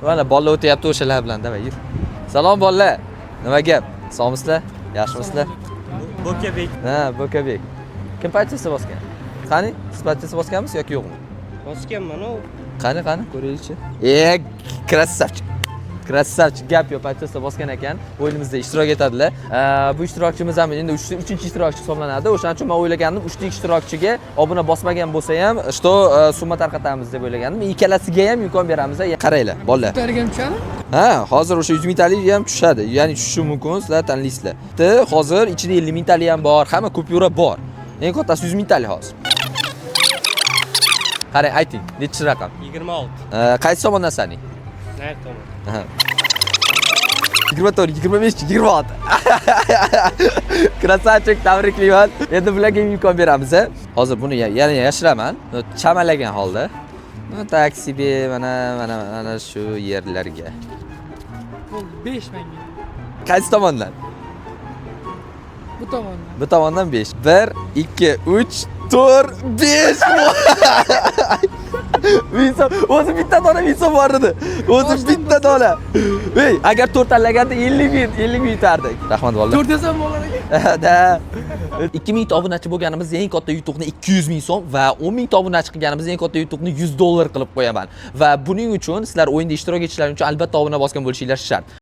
Mana bolalar o'tyapti o'shalar bilan, davay yur. Salom bolalar. Nima gap? Sog'misizlar? Yaxshimisizlar? Bokabek. Ha, Bokabek. Kim partiyasi bosgan? Qani? Siz partiyasi bosganmisiz yoki yo'qmi? Bosganman u. Qani, ko'raylikchi. Krassavchik. Krassavchik, gap yo'q, partiyasida bosgan ekan. O'yinimizda ishtirok etadilar. Bu ishtirokchimiz ham endi 3-chi ishtirokchi hisoblanadi. O'shaning uchun men o'ylagandim, 3ta ishtirokchiga obuna bosmagan bo'lsa ham, что summa tarqatamiz deb o'ylagandim. Ikkalasiga ham imkon beramiz. Qaranglar, bolalar. Targam tushadi? Ha, hozir o'sha 100 mingtalik ham tushadi. Ya'ni tushishi mumkin, sizlar tanlaysizlar. Hozir ichida 50 mingtalik ham bor, hamma kupyura bor. Eng kattasi 100 mingtalik hozir. Qarang, ayting, nechi raqam? 26. Qaysi tomondan saning? Nari tomon. 24, 25, 26. Krasavchik, tabriklayman. Endi bularga imkon beramiz. Hozir buni yana yashiraman. Chamalagan holda. Taksiga mana shu yerlarga. Bu 5 manga. Qaysi tomondan? Bu tomondan. Bu tomondan 5. 1, 2, 3, 4, 5. Minsom, o'zi bitta dona minsom bor edi. O'zi bitta dona. Ey, agar 4 tanlaganda 50 ming yutardik. Rahmat bolalar. 4 desam bo'lar ekan. Da. 2000 ta obunachi bo'lganimiz eng katta yutuqni 200 ming so'm va 10 ming ta obunachi qilganimiz eng katta yutuqni $100 qilib qo'yaman. Va buning uchun sizlar o'yinda ishtirok etishlaring uchun albatta obuna bosgan bo'lishingiz shart.